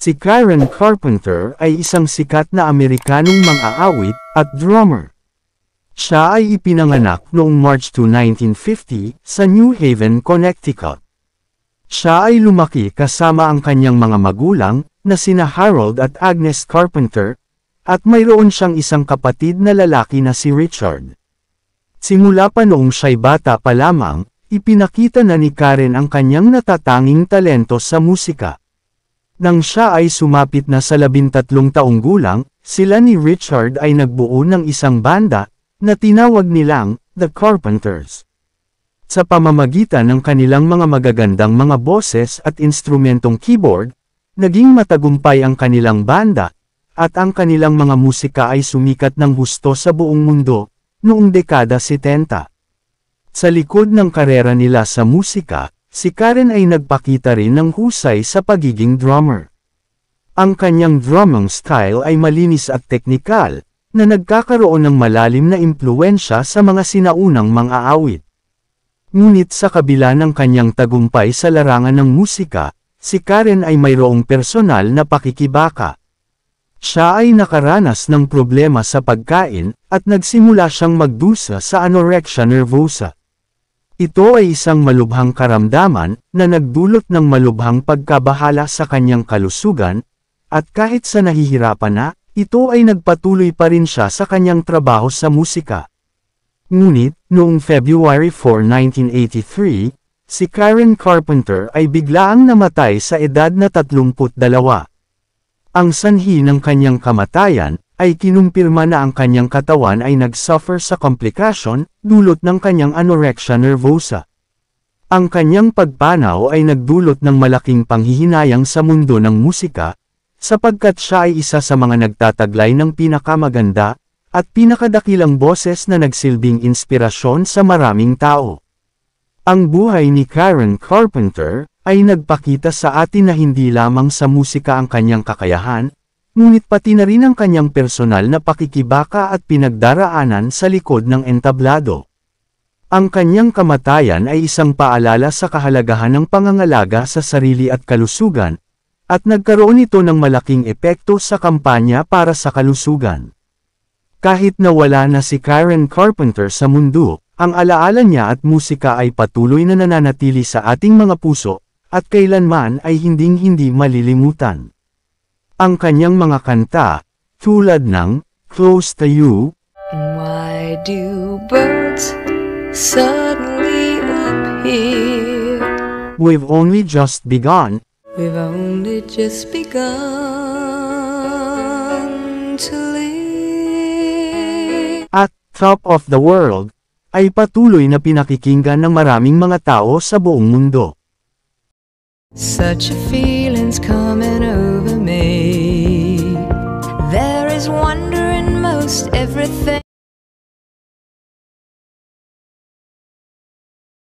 Si Karen Carpenter ay isang sikat na Amerikanong mang-aawit at drummer. Siya ay ipinanganak noong March 2, 1950 sa New Haven, Connecticut. Siya ay lumaki kasama ang kanyang mga magulang na sina Harold at Agnes Carpenter, at mayroon siyang isang kapatid na lalaki na si Richard. Simula pa noong siya'y bata pa lamang, ipinakita na ni Karen ang kanyang natatanging talento sa musika. Nang siya ay sumapit na sa 13 taong gulang, sila ni Richard ay nagbuo ng isang banda, na tinawag nilang The Carpenters. Sa pamamagitan ng kanilang mga magagandang mga boses at instrumentong keyboard, naging matagumpay ang kanilang banda, at ang kanilang mga musika ay sumikat ng husto sa buong mundo, noong dekada 70. Sa likod ng karera nila sa musika, si Karen ay nagpakita rin ng husay sa pagiging drummer. Ang kanyang drumming style ay malinis at teknikal, na nagkakaroon ng malalim na impluwensya sa mga sinaunang mang-aawit. Ngunit sa kabila ng kanyang tagumpay sa larangan ng musika, si Karen ay mayroong personal na pakikibaka. Siya ay nakaranas ng problema sa pagkain, at nagsimula siyang magdusa sa anorexia nervosa. Ito ay isang malubhang karamdaman, na nagdulot ng malubhang pagkabahala sa kanyang kalusugan, at kahit sa nahihirapan na, ito ay nagpatuloy pa rin siya sa kanyang trabaho sa musika. Ngunit, noong February 4, 1983, si Karen Carpenter ay biglaang namatay sa edad na 32. Ang sanhi ng kanyang kamatayan, ay kinumpirma na ang kanyang katawan ay nag-suffer sa komplikasyon, dulot ng kanyang anorexia nervosa. Ang kanyang pagpanaw ay nagdulot ng malaking panghihinayang sa mundo ng musika, sapagkat siya ay isa sa mga nagtataglay ng pinakamaganda, at pinakadakilang boses na nagsilbing inspirasyon sa maraming tao. Ang buhay ni Karen Carpenter, ay nagpakita sa atin na hindi lamang sa musika ang kanyang kakayahan, ngunit pati na rin ang kanyang personal na pakikibaka at pinagdaraanan sa likod ng entablado. Ang kanyang kamatayan ay isang paalala sa kahalagahan ng pangangalaga sa sarili at kalusugan, at nagkaroon ito ng malaking epekto sa kampanya para sa kalusugan. Kahit nawala na si Karen Carpenter sa mundo, ang alaala niya at musika ay patuloy na nananatili sa ating mga puso, at kailanman ay hinding-hindi malilimutan. Ang kanyang mga kanta, tulad ng Close to You, Why do birds suddenly appear? We've Only Just Begun, We've only just begun to live. at Top of the World, ay patuloy na pinakikinggan ng maraming mga tao sa buong mundo. Such a feeling's coming over me. There is wonder in most everything.